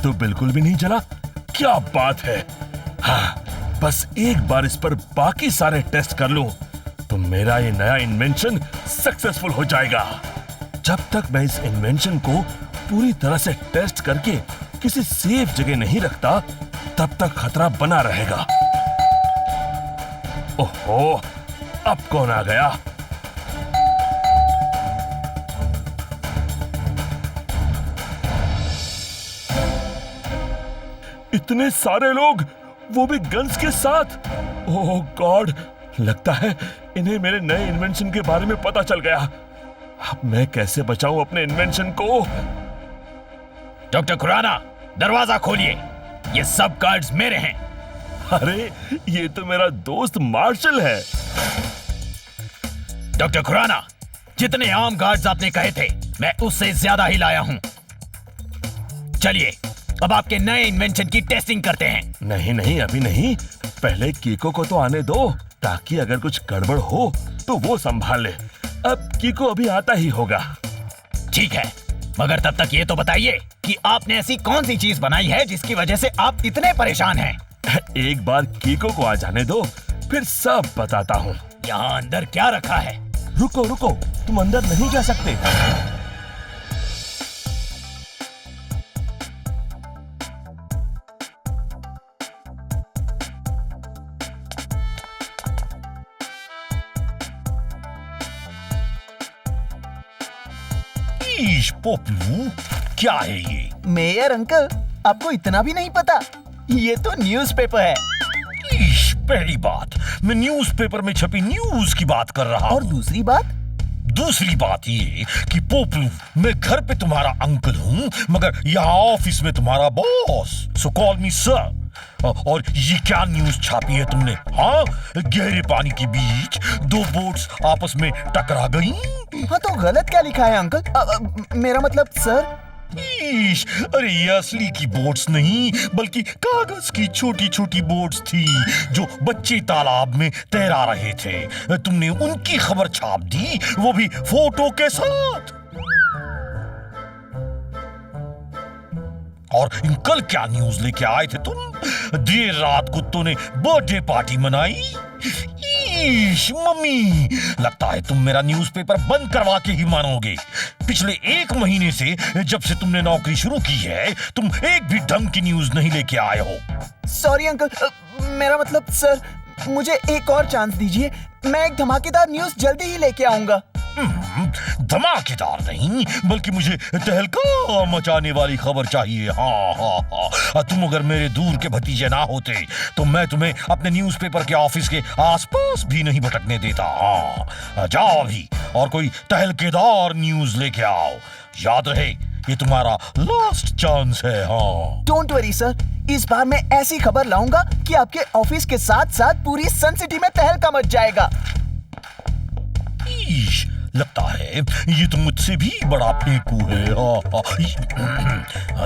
तो बिल्कुल भी नहीं जला। क्या बात है। हाँ, बस एक बार इस पर बाकी सारे टेस्ट कर लूं तो मेरा ये नया इन्वेंशन सक्सेसफुल हो जाएगा। जब तक मैं इस इन्वेंशन को पूरी तरह से टेस्ट करके किसी सेफ जगह नहीं रखता, तब तक खतरा बना रहेगा। ओहो, अब कौन आ गया? इतने सारे लोग, वो भी गन्स के साथ। ओह गॉड, लगता है इन्हें मेरे नए इन्वेंशन के बारे में पता चल गया। अब मैं कैसे बचाऊं अपने इन्वेंशन को? डॉक्टर खुराना, दरवाजा खोलिए। ये सब कार्ड्स मेरे हैं। अरे, ये तो मेरा दोस्त मार्शल है। डॉक्टर खुराना, जितने आर्म गार्ड्स आपने कहे थे, मैं उससे ज्यादा ही लाया हूं। चलिए, अब आपके नए इन्वेंशन की टेस्टिंग करते हैं। नहीं नहीं, अभी नहीं। पहले कीको को तो आने दो, ताकि अगर कुछ गड़बड़ हो तो वो संभाल ले। अब कीको अभी आता ही होगा। ठीक है, मगर तब तक ये तो बताइए कि आपने ऐसी कौन सी चीज बनाई है जिसकी वजह से आप इतने परेशान हैं? एक बार कीको को आ जाने दो, फिर सब बताता हूँ। यहाँ अंदर क्या रखा है? रुको रुको, तुम अंदर नहीं जा सकते। पोपलू, क्या है ये? मेयर अंकल, आपको इतना भी नहीं पता? ये तो न्यूज़पेपर है। पहली बात, मैं न्यूज़पेपर में छपी न्यूज़ की बात कर रहा हूँ। और दूसरी बात? दूसरी बात ये कि पोपलू, मैं घर पे तुम्हारा अंकल हूँ, मगर यहाँ ऑफिस में तुम्हारा बॉस। सो कॉल मी सर। और ये क्या न्यूज़ छापी है तुमने? हाँ, गहरे पानी के बीच दो बोट्स आपस में टकरा गई। हाँ, तो गलत क्या लिखा है अंकल? मेरा मतलब सर। अरे ये असली की बोट्स नहीं, बल्कि कागज की छोटी छोटी बोट्स थी जो बच्चे तालाब में तैरा रहे थे। तुमने उनकी खबर छाप दी, वो भी फोटो के साथ। और कल क्या न्यूज लेके आए थे तुम? देर रात कुत्तों ने बर्थडे पार्टी मनाई। मम्मी, लगता है तुम मेरा न्यूज़पेपर बंद करवा के ही मानोगे। पिछले 1 महीने से जब से तुमने नौकरी शुरू की है, तुम एक भी ढंग की न्यूज नहीं लेके आए हो। सॉरी अंकल, मेरा मतलब सर, मुझे एक और चांस दीजिए। मैं एक धमाकेदार न्यूज़ जल्दी ही लेके आऊंगा। धमाकेदार नहीं, बल्कि मुझे तहलका मचाने वाली खबर चाहिए। हाँ हाँ हाँ, तुम अगर मेरे दूर के भतीजे ना होते तो मैं तुम्हें अपने न्यूज़पेपर के ऑफिस के आसपास भी नहीं भटकने देता। हाँ, जाओ अभी और कोई तहलकेदार न्यूज लेके आओ। याद रहे, ये तुम्हारा लास्ट चांस है। हाँ, डोंट वरी सर, इस बार मैं ऐसी खबर लाऊंगा कि आपके ऑफिस के साथ साथ पूरी सन सिटी में तहलका मच जाएगा। लगता है ये तो मुझसे भी बड़ा फेंकू है।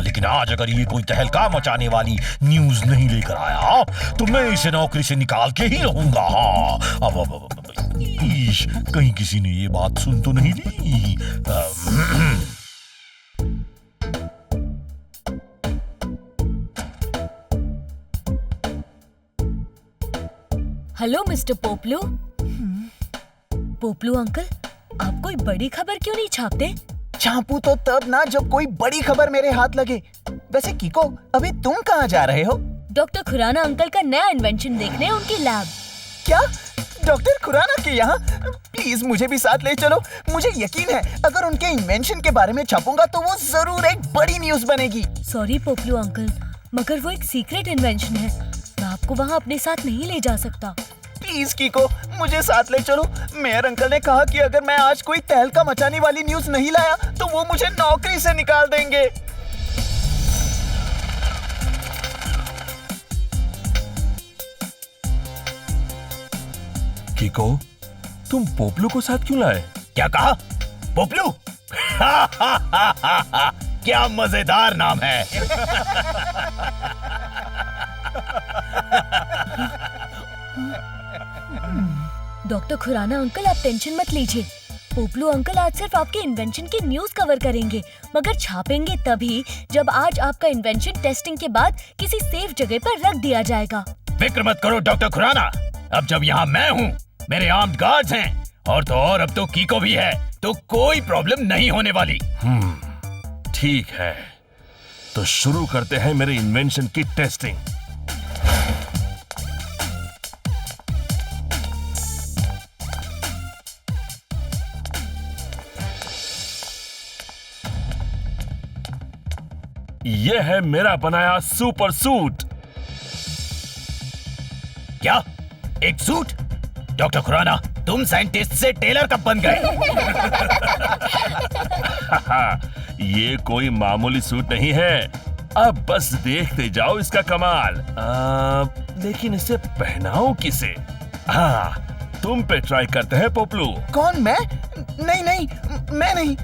लेकिन आज अगर ये कोई तहलका मचाने वाली न्यूज नहीं लेकर आया तो मैं इसे नौकरी से निकाल के ही रहूंगा। अब कहीं किसी ने ये बात सुन तो नहीं ली? Hello mister Poplu. Poplu uncle, आप कोई बड़ी खबर क्यों नहीं छापते? छापू तो तब ना जब कोई बड़ी खबर मेरे हाथ लगे। वैसे कीको, अभी तुम कहाँ जा रहे हो? डॉक्टर खुराना अंकल का नया इन्वेंशन देखने उनकी लैब। क्या? डॉक्टर खुराना के यहाँ? प्लीज मुझे भी साथ ले चलो। मुझे यकीन है अगर उनके इन्वेंशन के बारे में छापूंगा तो वो जरूर एक बड़ी न्यूज बनेगी। सॉरी पोपलू अंकल, मगर वो एक सीक्रेट इन्वेंशन है। मैं आपको वहाँ अपने साथ नहीं ले जा सकता। प्लीज कीको, मुझे साथ ले चलो। मेयर अंकल ने कहा कि अगर मैं आज कोई तहलका मचाने वाली न्यूज नहीं लाया तो वो मुझे नौकरी से निकाल देंगे। कीको, तुम पोपलू को साथ क्यों लाए? क्या कहा? पोपलू? क्या मजेदार नाम है। डॉक्टर खुराना अंकल, आप टेंशन मत लीजिए। पोपलू अंकल आज सिर्फ आपके इन्वेंशन की न्यूज कवर करेंगे, मगर छापेंगे तभी जब आज आपका इन्वेंशन टेस्टिंग के बाद किसी सेफ जगह पर रख दिया जाएगा। फिक्र मत करो डॉक्टर खुराना, अब जब यहाँ मैं हूँ, मेरे आर्म्ड गार्ड्स हैं, और तो और अब तो कीको भी है, तो कोई प्रॉब्लम नहीं होने वाली। ठीक है, तो शुरू करते हैं मेरे इन्वेंशन की टेस्टिंग। यह है मेरा बनाया सुपर सूट। क्या? एक सूट? डॉक्टर खुराना, तुम साइंटिस्ट से टेलर कब बन गए? ये कोई मामूली सूट नहीं है, अब बस देखते जाओ इसका कमाल। लेकिन इसे पहनाऊं किसे? हाँ, तुम पे ट्राई करते हैं पोपलू। कौन, मैं? नहीं नहीं, मैं नहीं,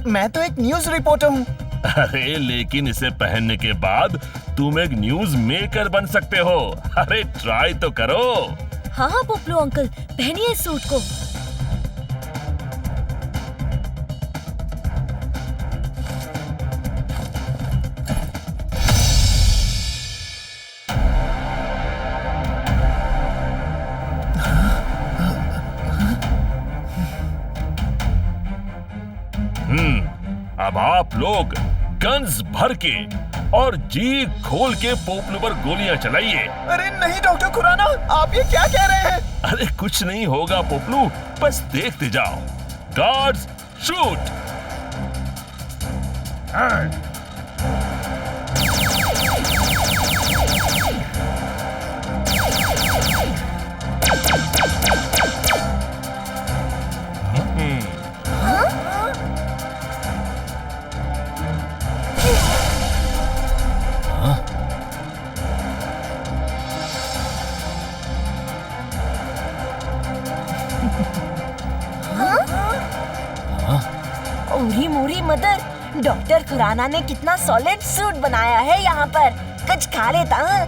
मैं तो एक न्यूज रिपोर्टर हूँ। अरे लेकिन इसे पहनने के बाद तुम एक न्यूज मेकर बन सकते हो। अरे ट्राई तो करो। हाँ हाँ पोपलू अंकल, पहनिए इस सूट को। अब आप लोग गन्स भर के और जी खोल के पोपलू पर गोलियां चलाइए। अरे नहीं डॉक्टर खुराना, आप ये क्या कह रहे हैं? अरे कुछ नहीं होगा पोपलू, बस देखते जाओ। Guards shoot. ओरी मोरी मदर, डॉक्टर खुराना ने कितना सॉलिड सूट बनाया है यहाँ पर। कुछ खा लेता हूँ।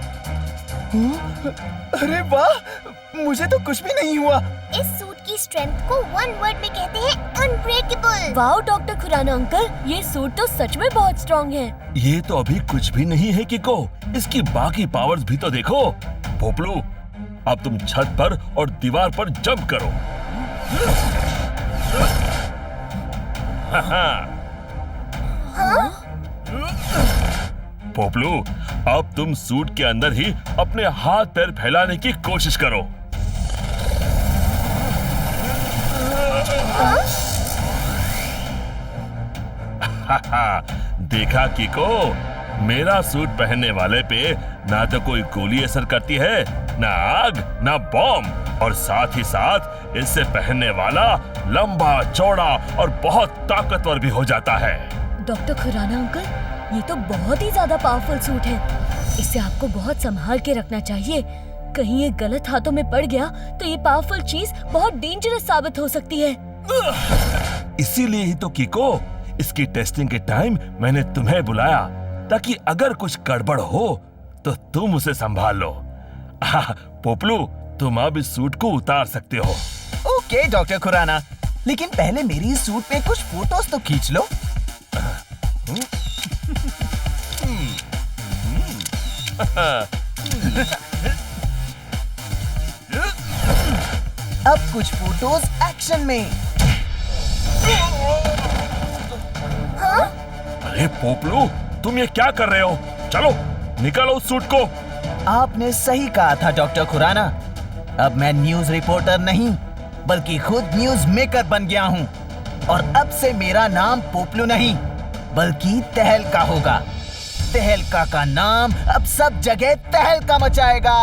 अरे वाह, मुझे तो कुछ भी नहीं हुआ। इस सूट की स्ट्रेंथ को वन वर्ड में कहते हैं unbreakable. Wow doctor Khurana uncle, ये सूट तो सच में बहुत स्ट्रॉन्ग है। ये तो अभी कुछ भी नहीं है किको, इसकी बाकी पावर्स भी तो देखो। पोपलू, अब तुम छत पर और दीवार पर जंप करो। पोपलू, अब तुम सूट के अंदर ही अपने हाथ पैर फैलाने की कोशिश करो। देखा किको, मेरा सूट पहनने वाले पे ना तो कोई गोली असर करती है, ना आग, ना बॉम्ब, और साथ ही साथ इससे पहनने वाला लंबा चौड़ा और बहुत ताकतवर भी हो जाता है। डॉक्टर खुराना अंकल, ये तो बहुत ही ज्यादा पावरफुल सूट है। इसे आपको बहुत संभाल के रखना चाहिए। कहीं ये गलत हाथों में पड़ गया तो ये पावरफुल चीज बहुत डेंजरस साबित हो सकती है। इसीलिए ही तो किको, इसकी टेस्टिंग के टाइम मैंने तुम्हें बुलाया, ताकि अगर कुछ गड़बड़ हो तो तुम उसे संभाल लो। पोपलू, तुम अब इस सूट को उतार सकते हो। ओके डॉक्टर खुराना, लेकिन पहले मेरी इस सूट पे कुछ फोटोज तो खींच लो। अब कुछ फोटोज एक्शन में। अरे पोपलू, तुम ये क्या कर रहे हो? चलो निकालो उस सूट को। आपने सही कहा था डॉक्टर खुराना, अब मैं न्यूज रिपोर्टर नहीं बल्कि खुद न्यूज मेकर बन गया हूँ। और अब से मेरा नाम पोपलू नहीं बल्कि तहलका होगा। तहलका का नाम अब सब जगह तहलका मचाएगा।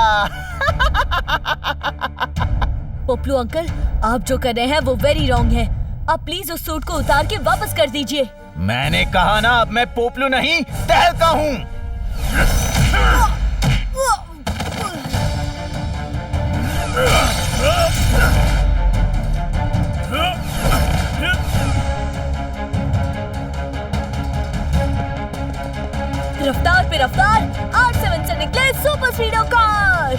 पोपलू अंकल, आप जो कर रहे हैं वो वेरी रॉन्ग है। आप प्लीज उस सूट को उतार के वापस कर दीजिए। मैंने कहा ना, अब मैं पोपलू नहीं तहलका हूँ। रफ्तार पे रफ्तार, R7 से निकले सुपर स्पीडो कार।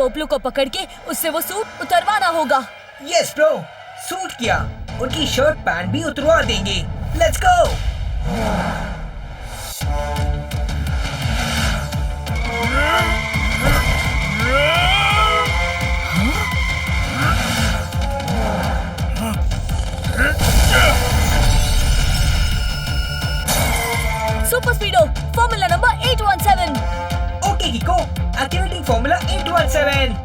पोपलू को पकड़ के उससे वो सूट उतरवाना होगा। यस ब्रो, सूट किया, उनकी शर्ट पैंट भी उतरवा देंगे। Let's go. Super speedo formula number 817। Okay Kiko, activating formula 817।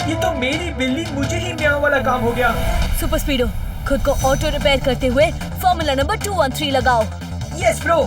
ये तो मेरी बिल्ली मुझे ही म्याऊं वाला काम हो गया। सुपर स्पीडो खुद को ऑटो रिपेयर करते हुए फॉर्मूला नंबर 213 लगाओ। Yes bro.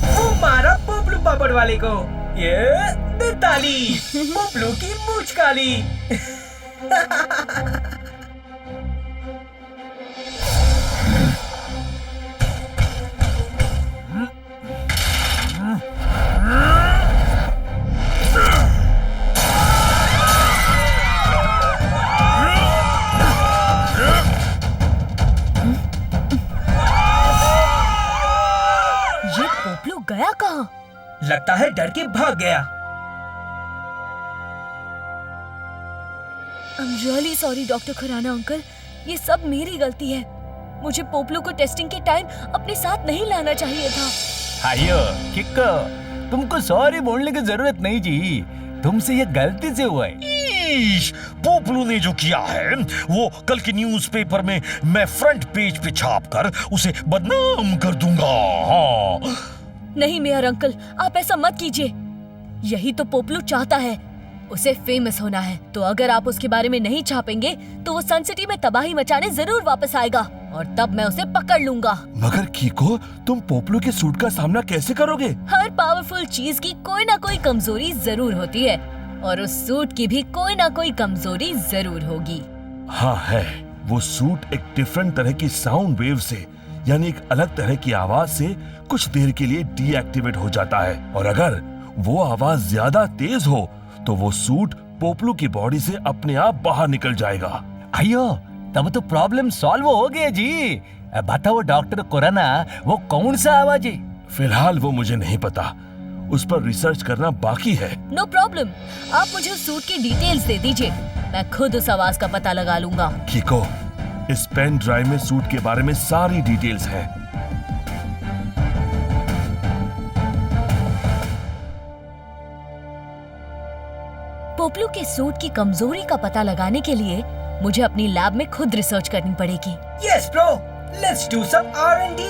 वो मारा पोपलू पापड़ वाले को। ये दे ताली, पोपलू की मूंछ काली। ये पोपलू गया कहाँ? लगता है डर के भाग गया। I'm really sorry doctor Khurana uncle, ये सब मेरी गलती है। मुझे पोपलू को टेस्टिंग के टाइम अपने साथ नहीं लाना चाहिए था। आयो किको, तुमको सॉरी बोलने की जरूरत नहीं जी, तुमसे ये गलती से हुआ है। ईश, पोपलू ने जो किया है वो कल के न्यूज़पेपर में मैं फ्रंट पेज पे छाप कर उसे बदनाम कर दूंगा। हाँ। नहीं मेयर अंकल, आप ऐसा मत कीजिए। यही तो पोपलू चाहता है, उसे फेमस होना है। तो अगर आप उसके बारे में नहीं छापेंगे तो वो सन सिटी में तबाही मचाने जरूर वापस आएगा और तब मैं उसे पकड़ लूंगा। मगर कीको, तुम पोपलू के सूट का सामना कैसे करोगे? हर पावरफुल चीज की कोई ना कोई कमजोरी जरूर होती है और उस सूट की भी कोई ना कोई कमजोरी जरूर होगी। हाँ है, वो सूट एक डिफरेंट तरह की साउंड वेव से, यानी एक अलग तरह की आवाज से कुछ देर के लिए डीएक्टिवेट हो जाता है और अगर वो आवाज ज्यादा तेज हो तो वो सूट पोपलू की बॉडी से अपने आप बाहर निकल जाएगा। आयो, तब तो प्रॉब्लम सॉल्व हो गया जी। बताओ डॉक्टर खुराना, वो कौन सा आवाज है? फिलहाल वो मुझे नहीं पता, उस पर रिसर्च करना बाकी है। नो प्रॉब्लम, आप मुझे उस सूट की डिटेल्स दे दीजिए, मैं खुद उस आवाज का पता लगा लूंगा। कीको, इस पेन ड्राइव में सूट के बारे में सारी डिटेल्स हैं। पोपलू के सूट की कमजोरी का पता लगाने के लिए मुझे अपनी लैब में खुद रिसर्च करनी पड़ेगी। Yes bro, let's do some R&D।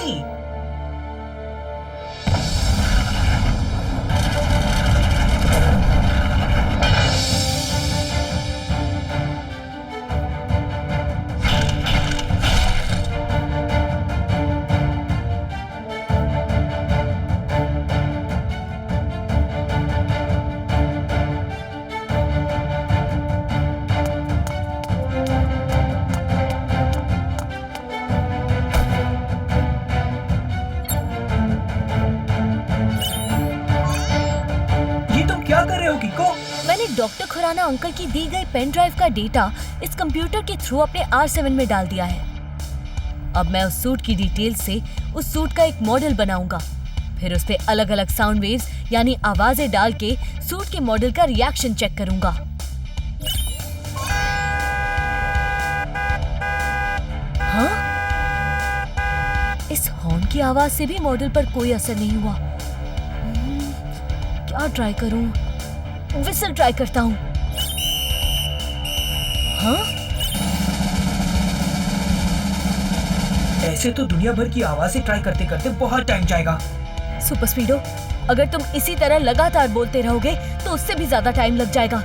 मैंने डॉक्टर खुराना अंकल की दी गई पेन ड्राइव का डेटा इस कंप्यूटर के थ्रू अपने R7 में डाल दिया है। अब मैं उस सूट की डिटेल्स से उस सूट का एक मॉडल बनाऊंगा, फिर उस पे अलग अलग साउंड वेव्स यानी आवाजें डाल के सूट के मॉडल का रिएक्शन चेक करूंगा। हाँ? इस हॉर्न की आवाज से भी मॉडल पर कोई असर नहीं हुआ। क्या ट्राई करूं? विसल ट्राई करता हूं। हाँ? ऐसे तो दुनिया भर की आवाजें ट्राई करते करते बहुत टाइम जाएगा। सुपर स्पीडो, अगर तुम इसी तरह लगातार बोलते रहोगे तो उससे भी ज्यादा टाइम लग जाएगा।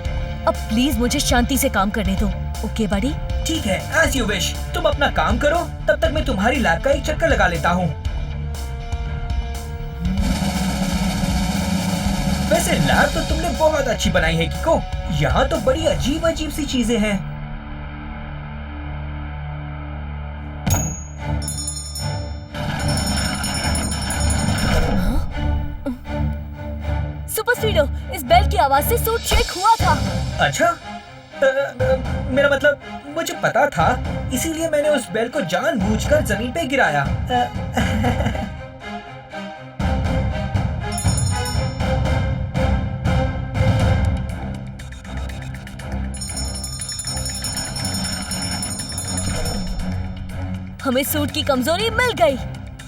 अब प्लीज मुझे शांति से काम करने दो। ओके बड़ी? ठीक है, एज यू विश। तुम अपना काम करो, तब तक मैं तुम्हारी लैब का एक चक्कर लगा लेता हूँ। वैसे लैब तो तुमने बहुत अच्छी बनाई है किको। यहाँ तो बड़ी अजीब अजीब सी चीजें हैं। सुपर स्पीडो, इस बेल की आवाज से सूट शेक हुआ था। अच्छा, मेरा मतलब मुझे पता था, इसीलिए मैंने उस बेल को जानबूझकर जमीन पे गिराया। हमें सूट की कमजोरी मिल गई।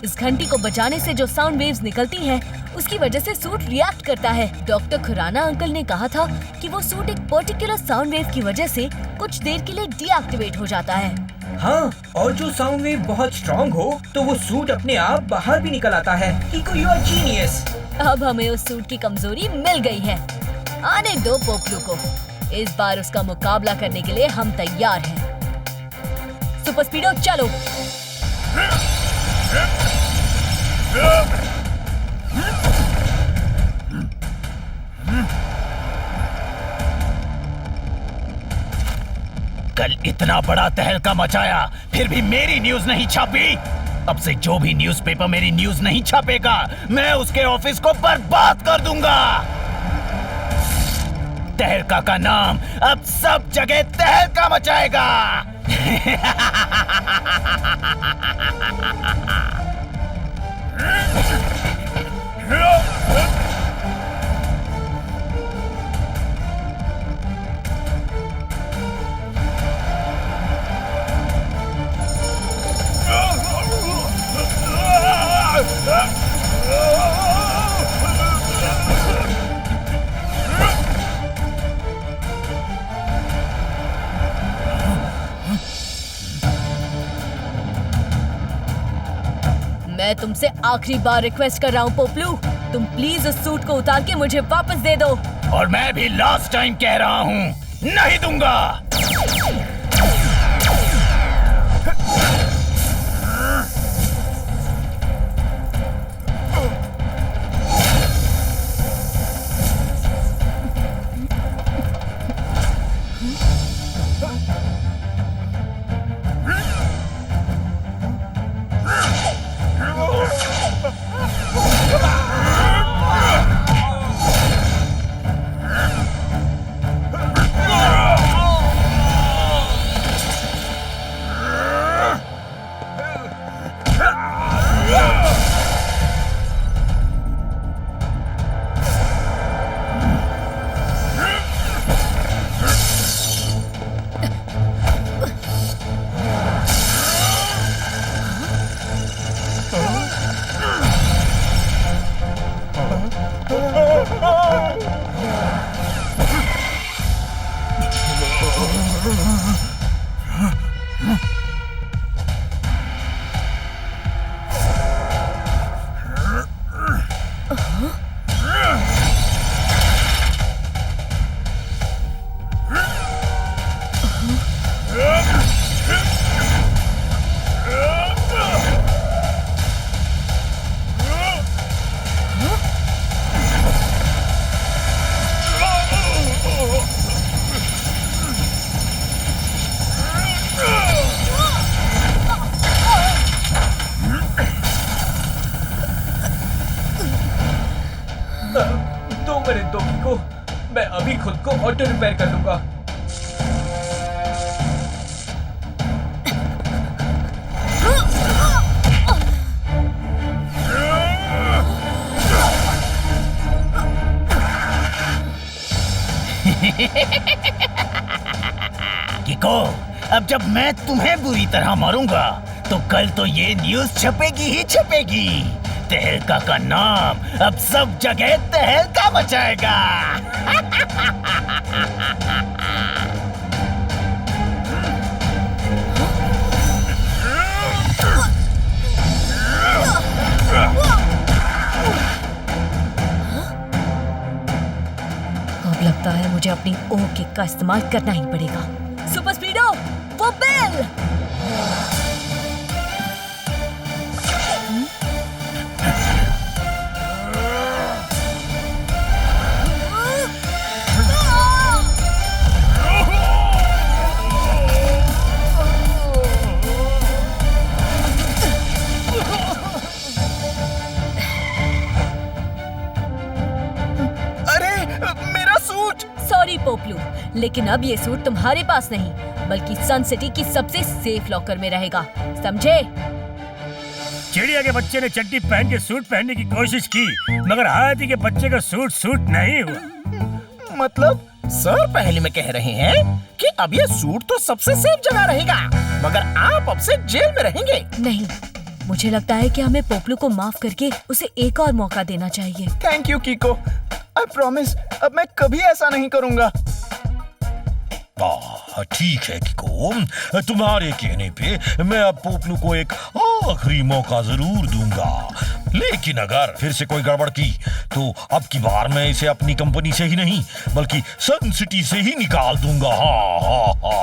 इस घंटी को बजाने से जो साउंड वेव्स निकलती हैं, उसकी वजह से सूट रिएक्ट करता है। डॉक्टर खुराना अंकल ने कहा था कि वो सूट एक पर्टिकुलर साउंड वेव की वजह से कुछ देर के लिए डीएक्टिवेट हो जाता है। हाँ, और जो साउंड वेव बहुत स्ट्रॉन्ग हो तो वो सूट अपने आप बाहर भी निकल आता है। किको, यू आर जीनियस। अब हमें उस सूट की कमजोरी मिल गई है। आने दो पोपलू को। इस बार उसका मुकाबला करने के लिए हम तैयार हैं। सुपर स्पीडो, चलो। कल इतना बड़ा तहलका मचाया, फिर भी मेरी न्यूज नहीं छापी। अब से जो भी न्यूज़पेपर मेरी न्यूज नहीं छापेगा, मैं उसके ऑफिस को बर्बाद कर दूंगा। तहलका का नाम अब सब जगह तहलका मचाएगा। मैं तुमसे आखिरी बार रिक्वेस्ट कर रहा हूँ पोपलू, तुम प्लीज उस सूट को उतार के मुझे वापस दे दो। और मैं भी लास्ट टाइम कह रहा हूँ, नहीं दूंगा। मैं अभी खुद को ऑटो रिपेयर कर लूंगा। किको, अब जब मैं तुम्हें बुरी तरह मारूंगा तो कल तो ये न्यूज छपेगी ही छपेगी। तहलका का नाम अब सब जगह तहलका मचाएगा। अब लगता है मुझे अपनी ओ किक का इस्तेमाल करना ही पड़ेगा। सुपर स्पीडो, लेकिन अब ये सूट तुम्हारे पास नहीं बल्कि सन सिटी की सबसे सेफ लॉकर में रहेगा, समझे? चिड़िया के बच्चे ने चड्डी पहन के सूट पहनने की कोशिश की मगर हाथी के बच्चे का सूट नहीं हुआ। मतलब सर पहले में कह रहे हैं कि अब ये सूट तो सबसे सेफ जगह रहेगा, मगर आप अब से जेल में रहेंगे। नहीं, मुझे लगता है कि हमें पोपलू को माफ करके उसे एक और मौका देना चाहिए। थैंक यू कीको, आई प्रॉमिस अब मैं कभी ऐसा नहीं करूंगा। ठीक है किको, तुम्हारे कहने पे मैं अब पोपलू को एक आखिरी मौका जरूर दूंगा, लेकिन अगर फिर से कोई गड़बड़ की तो अब की बार मैं इसे अपनी कंपनी से ही नहीं बल्कि सन सिटी से ही निकाल दूंगा। हाँ हाँ हाँ।